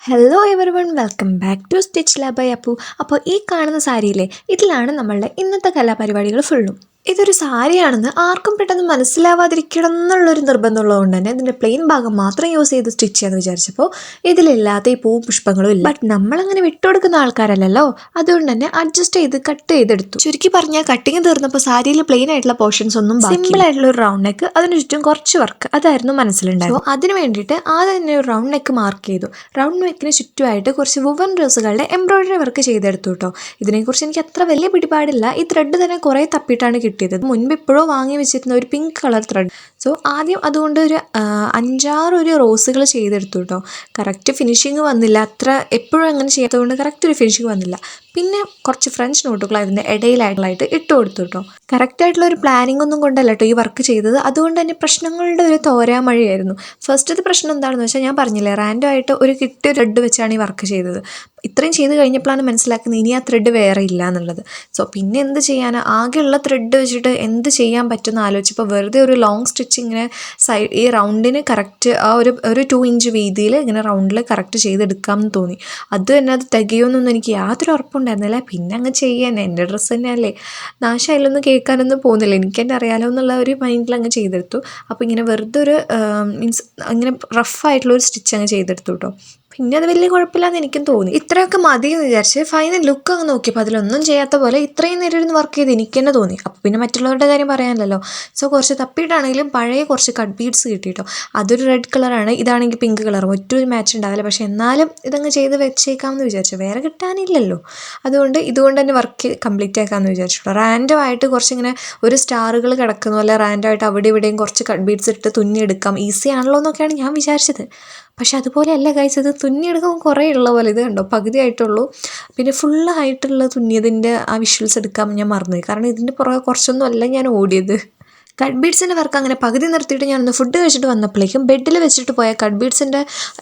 Hello everyone, welcome back to stitch lab by Appu. അപ്പോൾ ഈ കാണുന്ന സാരിയിലെ ഇതിലാണ് നമ്മളുടെ ഇന്നത്തെ കലാപരിപാടികൾ ഫുള്ളും. ഇതൊരു സാരിയാണെന്ന് ആർക്കും പെട്ടെന്ന് മനസ്സിലാവാതിരിക്കണം എന്നുള്ളൊരു നിർബന്ധമുള്ളതുകൊണ്ട് തന്നെ ഇതിൻ്റെ പ്ലെയിൻ ഭാഗം മാത്രം യൂസ് ചെയ്ത് സ്റ്റിച്ച് ചെയ്യാന്ന് വിചാരിച്ചപ്പോൾ ഇതിലില്ലാത്ത ഈ പൂവും പുഷ്പങ്ങളും ഇല്ല. ബട്ട് നമ്മളങ്ങനെ വിട്ടുകൊടുക്കുന്ന ആൾക്കാരല്ലല്ലോ, അതുകൊണ്ട് തന്നെ അഡ്ജസ്റ്റ് ചെയ്ത് കട്ട് ചെയ്തെടുത്തു. ചുരുക്കി പറഞ്ഞാൽ കട്ടിങ് തീർന്നപ്പോൾ സാരിയിൽ പ്ലെയിൻ ആയിട്ടുള്ള പോർഷൻസ് ഒന്നും സിമ്പിൾ ആയിട്ടുള്ള ഒരു റൗണ്ട് നെക്ക്, അതിന് ചുറ്റും കുറച്ച് വർക്ക് അതായിരുന്നു മനസ്സിലുണ്ടായിരുന്നു. അതിന് വേണ്ടിയിട്ട് ആദ്യം തന്നെ ഒരു റൗണ്ട് നെക്ക് മാർക്ക് ചെയ്തു. റൗണ്ട് നെക്കിന് ചുറ്റുമായിട്ട് കുറച്ച് വുവൻ റോസുകളുടെ എംബ്രോയിഡറി വർക്ക് ചെയ്തെടുത്തു കേട്ടോ. ഇതിനെക്കുറിച്ച് എനിക്ക് അത്ര വലിയ പിടിപാടില്ല. ഈ ത്രെഡ് തന്നെ കുറേ തപ്പിയിട്ടാണ് കിട്ടിയത്. മുൻപ് ഇപ്പോഴോ വാങ്ങി വെച്ചിരുന്ന ഒരു പിങ്ക് കളർ ത്രെഡ്. സോ ആദ്യം അതുകൊണ്ട് ഒരു 5-6 റോസുകൾ ചെയ്തെടുത്തു കേട്ടോ. കറക്റ്റ് ഫിനിഷിങ് വന്നില്ല, അത്ര എപ്പോഴും അങ്ങനെ ചെയ്യാത്തതുകൊണ്ട് കറക്റ്റ് ഒരു ഫിനിഷിങ് വന്നില്ല. പിന്നെ കുറച്ച് ഫ്രഞ്ച് നോട്ടുകൾ അതിൻ്റെ ഇടയിലായിട്ട് ഇട്ട് കൊടുത്തു കേട്ടോ. കറക്റ്റായിട്ടുള്ള ഒരു പ്ലാനിങ് ഒന്നും കൊണ്ടല്ല കേട്ടോ ഈ വർക്ക് ചെയ്തത്. അതുകൊണ്ട് തന്നെ പ്രശ്നങ്ങളുടെ ഒരു തോരാമഴയായിരുന്നു. ഫസ്റ്റത്തെ പ്രശ്നം എന്താണെന്ന് വെച്ചാൽ, ഞാൻ പറഞ്ഞില്ലേ, റാൻഡം ആയിട്ട് ഒരു കിട്ടിയ ത്രെഡ് വെച്ചാണ് ഈ വർക്ക് ചെയ്തത്. ഇത്രയും ചെയ്ത് കഴിഞ്ഞപ്പോഴാണ് മനസ്സിലാക്കുന്നത് ഇനി ആ ത്രെഡ് വേറെ ഇല്ല എന്നുള്ളത്. സോ പിന്നെ എന്ത് ചെയ്യാനാ, ആകെയുള്ള ത്രെഡ് വെച്ചിട്ട് എന്ത് ചെയ്യാൻ പറ്റുമെന്ന് ആലോചിച്ചപ്പോൾ വെറുതെ ഒരു ലോങ് സ്റ്റിച്ച് ഇങ്ങനെ ഈ റൗണ്ടിന് കറക്റ്റ് ആ ഒരു 2 ഇഞ്ച് വീതിയിൽ ഇങ്ങനെ റൗണ്ടിൽ കറക്റ്റ് ചെയ്തെടുക്കാമെന്ന് തോന്നി. അത് തന്നെ അത് തികയുമെന്നൊന്നും എനിക്ക് യാതൊരു ഉറപ്പുണ്ടായിരുന്നില്ല. പിന്നെ അങ്ങ് ചെയ്യാൻ, എൻ്റെ ഡ്രസ്സ് തന്നെയല്ലേ, നാശമായാലൊന്നും കേൾക്കാനൊന്നും പോകുന്നില്ല, എനിക്ക് തന്നെ അറിയാലോ എന്നുള്ള ഒരു മൈൻഡിൽ അങ്ങ് ചെയ്തെടുത്തു. അപ്പോൾ ഇങ്ങനെ വെറുതെ ഒരു മീൻസ് ഇങ്ങനെ റഫായിട്ടുള്ളൊരു സ്റ്റിച്ച് അങ്ങ് ചെയ്തെടുത്തു കേട്ടോ. പിന്നെ അത് വലിയ കുഴപ്പമില്ലാന്ന് എനിക്കും തോന്നി. ഇത്രയൊക്കെ മതി എന്ന് വിചാരിച്ച് ഫൈനൽ ലുക്ക് അങ്ങ് നോക്കിയപ്പോൾ അതിലൊന്നും ചെയ്യാത്ത പോലെ ഇത്രയും നേരം ഇരുന്ന് വർക്ക് ചെയ്ത് എനിക്ക് തന്നെ തോന്നി. അപ്പോൾ പിന്നെ മറ്റുള്ളവരുടെ കാര്യം പറയാനല്ലോ. സോ കുറച്ച് തപ്പിയിട്ടാണെങ്കിലും പഴയ കുറച്ച് കട്ട് ബീഡ്സ് കിട്ടി കേട്ടോ. അതൊരു റെഡ് കളറാണ്, ഇതാണെങ്കിൽ പിങ്ക് കളർ. ഒറ്റൊരു മാച്ച് ഉണ്ടാവില്ല, പക്ഷെ എന്നാലും ഇതങ്ങ് ചെയ്ത് വെച്ചേക്കാമെന്ന് വിചാരിച്ചു, വേറെ കിട്ടാനില്ലല്ലോ. ഇതുകൊണ്ട് തന്നെ വർക്ക് കംപ്ലീറ്റ് ആക്കാമെന്ന് വിചാരിച്ചു. റാൻഡം ആയിട്ട് കുറച്ചിങ്ങനെ ഒരു സ്റ്റാറുകൾ കിടക്കുന്ന പോലെ റാൻഡം ആയിട്ട് അവിടെ ഇവിടെയും കുറച്ച് കട്ട് ബീഡ്സ് ഇട്ട് തുന്നിയെടുക്കാം, ഈസി ആണല്ലോ എന്നൊക്കെയാണ് ഞാൻ വിചാരിച്ചത്. പക്ഷെ അതുപോലെയല്ല ഗൈസ്, ഇത് തുന്നിയെടുക്കുമ്പോൾ കുറേ ഉള്ള പോലെ. ഇത് കണ്ടോ, പകുതി ആയിട്ടുള്ളൂ. പിന്നെ ഫുള്ളായിട്ടുള്ള തുന്നിയതിൻ്റെ ആ വിഷ്വൽസ് എടുക്കാൻ ഞാൻ മറന്നുപോയി, കാരണം ഇതിൻ്റെ പുറകെ കുറച്ചൊന്നും അല്ല ഞാൻ ഓടിയത്. കട്ട് ബീഡ്സിൻ്റെ വർക്ക് അങ്ങനെ പകുതി നിർത്തിയിട്ട് ഞാനൊന്ന് ഫുഡ് കഴിച്ചിട്ട് വന്നപ്പോഴേക്കും ബെഡിൽ വെച്ചിട്ട് പോയ കട്ട് ബീഡ്സിൻ്റെ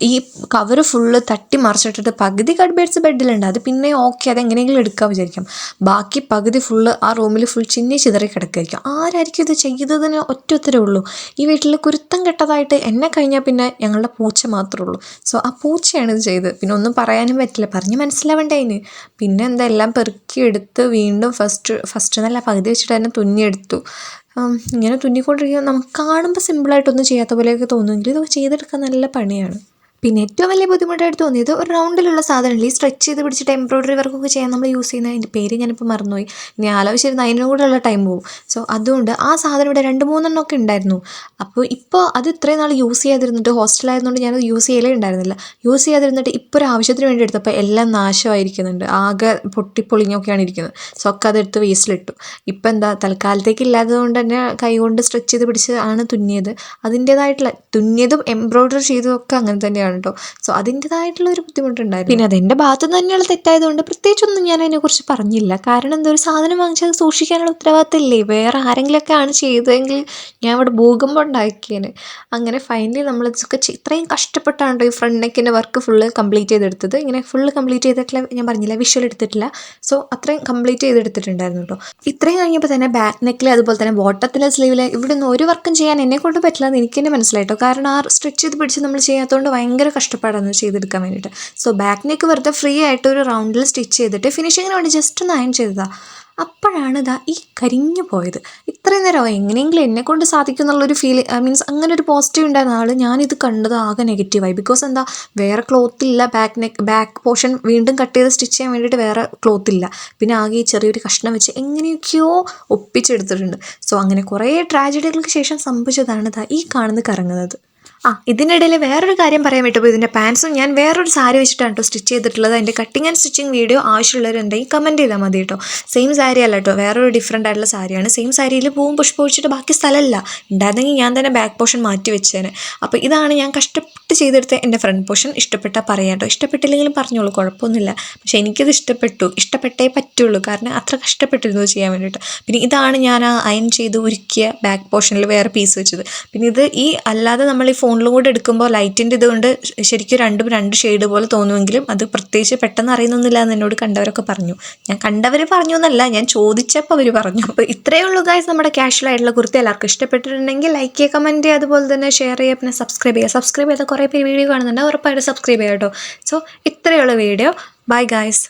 ഈ കവറ് ഫുള്ള് തട്ടി മറിച്ചിട്ടിട്ട് പകുതി കട്ട് ബീഡ്സ് ബെഡിലുണ്ട്. അത് പിന്നെ ഓക്കെ, അതെങ്ങനെയെങ്കിലും എടുക്കാൻ വിചാരിക്കാം. ബാക്കി പകുതി ഫുള്ള് ആ റൂമിൽ ഫുൾ ചിന്നി ചിതറി കിടക്കുമായിരിക്കും. ആരായിരിക്കും ഇത് ചെയ്തതിന് ഒറ്റ ഉത്തരവേ ഉള്ളൂ. ഈ വീട്ടിൽ കുരുത്തം കെട്ടതായിട്ട് എന്നെ കഴിഞ്ഞാൽ പിന്നെ ഞങ്ങളുടെ പൂച്ച മാത്രമേ ഉള്ളൂ. സോ ആ പൂച്ചയാണ് ഇത് ചെയ്തത്. പിന്നെ ഒന്നും പറയാനും പറ്റില്ല, പറഞ്ഞ് മനസ്സിലാവേണ്ടേ അതിന്. പിന്നെ എന്താ, എല്ലാം പെറുക്കിയെടുത്ത് വീണ്ടും ഫസ്റ്റ് നല്ല പകുതി വെച്ചിട്ട് തന്നെ തുന്നിയെടുത്തു. ഇങ്ങനെ തുന്നിക്കൊണ്ടിരിക്കുക നമുക്ക് കാണുമ്പോൾ സിമ്പിളായിട്ടൊന്നും ചെയ്യാത്ത പോലെയൊക്കെ തോന്നുമെങ്കിലും ഇതൊക്കെ ചെയ്തെടുക്കാൻ നല്ല പണിയാണ്. പിന്നെ ഏറ്റവും വലിയ ബുദ്ധിമുട്ടായിട്ട് തോന്നിയത് ഒരു റൗണ്ടിലുള്ള സാധനമില്ല, ഈ സ്ട്രെച്ച് ചെയ്ത് പിടിച്ചിട്ട് എംബ്രോയിഡറി വർക്കൊക്കെ ചെയ്യാൻ നമ്മൾ യൂസ് ചെയ്യുന്ന, അതിൻ്റെ പേര് ഞാനിപ്പോൾ മറന്നുപോയി. ഇനി ആലോചിച്ചിരുന്ന അതിനും കൂടെ ഉള്ള ടൈം പോകും. സോ അതുകൊണ്ട് ആ സാധനം ഇവിടെ 2-3 ഒക്കെ ഉണ്ടായിരുന്നു. ഇപ്പോൾ അത് ഇത്രയും നാൾ യൂസ് ചെയ്യാതിരുന്നിട്ട്, ഹോസ്റ്റലായതുകൊണ്ട് ഞാനത് യൂസ് ചെയ്യലേ ഉണ്ടായിരുന്നില്ല. യൂസ് ചെയ്യാതിരുന്നിട്ട് ഇപ്പോൾ ഒരു ആവശ്യത്തിന് വേണ്ടി എടുത്തപ്പോൾ എല്ലാം നാശമായിരിക്കുന്നുണ്ട്, ആകെ പൊട്ടിപ്പൊളിഞ്ഞൊക്കെയാണ് ഇരിക്കുന്നത്. സോ ഒക്കെ അതെടുത്ത് വേസ്റ്റിലിട്ടു. ഇപ്പം എന്താ, തൽക്കാലത്തേക്ക് ഇല്ലാത്തത് കൊണ്ട് തന്നെ കൈകൊണ്ട് സ്ട്രെച്ച് ചെയ്ത് പിടിച്ച് ആണ് തുന്നിയത്. അതിൻ്റേതായിട്ടുള്ള തുന്നിയതും എംബ്രോയിഡറി ചെയ്തതും ഒക്കെ അങ്ങനെ തന്നെയാണ് കേട്ടോ. സോ അതിൻ്റെതായിട്ടുള്ള ഒരു ബുദ്ധിമുട്ടുണ്ടായിരുന്നു. പിന്നെ അതെൻ്റെ ഭാഗത്ത് നിന്ന് തന്നെയുള്ള തെറ്റായതുകൊണ്ട് പ്രത്യേകിച്ചൊന്നും ഞാൻ അതിനെക്കുറിച്ച് പറഞ്ഞില്ല. കാരണം എന്താ, ഒരു സാധനം വാങ്ങിച്ചത് സൂക്ഷിക്കാനുള്ള ഉത്തരവാദിത്തമില്ലേ, വേറെ ആരെങ്കിലുമൊക്കെ ആണ് ചെയ്തതെങ്കിൽ ഞാൻ ഇവിടെ ഭൂകമ്പം ഉണ്ടാക്കിയേനെ. അങ്ങനെ ഫൈനലി നമ്മളിതൊക്കെ ഇത്രയും കഷ്ടപ്പെട്ടാണ് ഈ ഫ്രണ്ട് നെക്കിൻ്റെ വർക്ക് ഫുള്ള് കംപ്ലീറ്റ് ചെയ്തെടുത്തത്. ഇങ്ങനെ ഫുള്ള് കംപ്ലീറ്റ് ചെയ്തിട്ടില്ല, ഞാൻ പറഞ്ഞില്ല വിഷ്വൽ എടുത്തിട്ടില്ല. സോ അത്രയും കംപ്ലീറ്റ് ചെയ്തെടുത്തിട്ടുണ്ടായിരുന്നു കേട്ടോ. ഇത്രയും കഴിഞ്ഞപ്പോൾ തന്നെ ബാക്ക് നെക്കിൽ, അതുപോലെ തന്നെ ബോട്ടത്തിലെ സ്ലീവിൽ ഇവിടെ നിന്ന് ഒരു വർക്കും ചെയ്യാൻ എന്നെക്കൊണ്ട് പറ്റില്ല എന്ന് എനിക്ക് തന്നെ മനസ്സിലായിട്ടോ. കാരണം ആ സ്ട്രെച്ച് ചെയ്ത് പിടിച്ച് നമ്മൾ ചെയ്യാത്തതുകൊണ്ട് ഭയങ്കര കഷ്ടപ്പാടാണ് ചെയ്തെടുക്കാൻ വേണ്ടിയിട്ട്. സോ ബാക്ക് നെക്ക് വെറുതെ ഫ്രീ ആയിട്ട് ഒരു റൗണ്ടിൽ സ്റ്റിച്ച് ചെയ്തിട്ട് ഫിനിഷിങ്ങിന് വേണ്ടി ജസ്റ്റ് ഒന്ന് അയൺ ചെയ്തതാണ്. അപ്പോഴാണ് ഇതാ ഈ കരിഞ്ഞു പോയത്. ഇത്രയും നേരം എങ്ങനെയെങ്കിലും എന്നെക്കൊണ്ട് സാധിക്കും എന്നുള്ളൊരു മീൻസ് അങ്ങനെ ഒരു പോസിറ്റീവ് ഉണ്ടായിരുന്ന ആൾ, ഞാനിത് കണ്ടത് ആകെ നെഗറ്റീവായി. ബിക്കോസ് എന്താ, വേറെ ക്ലോത്ത് ഇല്ല, ബാക്ക് പോർഷൻ വീണ്ടും കട്ട് ചെയ്ത് സ്റ്റിച്ച് ചെയ്യാൻ വേണ്ടിയിട്ട് വേറെ ക്ലോത്ത് ഇല്ല. പിന്നെ ആകെ ഈ ചെറിയൊരു കഷ്ണം വെച്ച് എങ്ങനെയൊക്കെയോ ഒപ്പിച്ചെടുത്തിട്ടുണ്ട്. സോ അങ്ങനെ കുറേ ട്രാജഡികൾക്ക് ശേഷം സംഭവിച്ചതാണ് ഇതാ ഈ കാണുന്നത് കറങ്ങുന്നത്. ഇതിനിടയിൽ വേറൊരു കാര്യം പറയാൻ പറ്റുമ്പോൾ, ഇതിൻ്റെ പാൻസും ഞാൻ വേറൊരു സാരി വെച്ചിട്ടാണ് കേട്ടോ സ്റ്റിച്ച് ചെയ്തിട്ടുള്ളത്. അതിൻ്റെ കട്ടിങ് ആൻഡ് സ്റ്റിച്ചിങ് വീഡിയോ ആവശ്യമുള്ളവരുണ്ടെങ്കിൽ കമൻറ്റ് ചെയ്താൽ മതി കേട്ടോ. സെയിം സാരി അല്ല കേട്ടോ, വേറൊരു ഡിഫറെൻ്റ് ആയിട്ടുള്ള സാരിയാണ്. സെയിം സാരിയിൽ പൂവും പുഷ്പം ഒഴിച്ചിട്ട് ബാക്കി സ്ഥലമല്ല ഉണ്ടായിരുന്നെങ്കിൽ ഞാൻ തന്നെ ബാക്ക് പോർഷൻ മാറ്റി വെച്ചേനെ. അപ്പോൾ ഇതാണ് ഞാൻ കഷ്ടപ്പെട്ട് ചെയ്തെടുത്ത എൻ്റെ ഫ്രണ്ട് പോർഷൻ. ഇഷ്ടപ്പെട്ടാൽ പറയാം കേട്ടോ, ഇഷ്ടപ്പെട്ടില്ലെങ്കിലും പറഞ്ഞോളൂ, കുഴപ്പമൊന്നുമില്ല. പക്ഷേ എനിക്കിത് ഇഷ്ടപ്പെട്ടേ പറ്റുള്ളൂ, കാരണം അത്ര കഷ്ടപ്പെട്ടിരുന്നു ചെയ്യാൻ വേണ്ടിയിട്ട്. പിന്നെ ഇതാണ് ഞാൻ ആ അയൺ ചെയ്ത് ഉരുക്കിയ ബാക്ക് പോർഷനിൽ വേറെ പീസ് വെച്ചത്. പിന്നെ ഇത് അല്ലാതെ നമ്മൾ ഈ ഫോണിലും കൂടെ എടുക്കുമ്പോൾ ലൈറ്റിൻ്റെ ഇതുകൊണ്ട് ശരിക്കും രണ്ടും രണ്ട് ഷെയ്ഡ് പോലെ തോന്നുമെങ്കിലും അത് പ്രത്യേകിച്ച് പെട്ടെന്ന് അറിയുന്നൊന്നുമില്ല എന്ന് എന്നോട് കണ്ടവരൊക്കെ പറഞ്ഞു. ഞാൻ കണ്ടവർ പറഞ്ഞു എന്നല്ല, ഞാൻ ചോദിച്ചപ്പോൾ അവർ പറഞ്ഞു. അപ്പോൾ ഇത്രയേ ഉള്ളൂ ഗൈസ് നമ്മുടെ കാഷ്വൽ ആയിട്ടുള്ള കുർത്തി. എല്ലാവർക്കും ഇഷ്ടപ്പെട്ടിട്ടുണ്ടെങ്കിൽ ലൈക്ക് ചെയ്യുക, കമൻറ്റ് ചെയ്യുക, അതുപോലെ തന്നെ ഷെയർ ചെയ്യുക, പിന്നെ സബ്സ്ക്രൈബ് ചെയ്ത കുറേ പേര് വീഡിയോ കാണുന്നുണ്ട്, ഉറപ്പായിട്ട് സബ്സ്ക്രൈബ് ചെയ്യുക കേട്ടോ. സോ ഇത്രയുള്ള വീഡിയോ. Bye guys.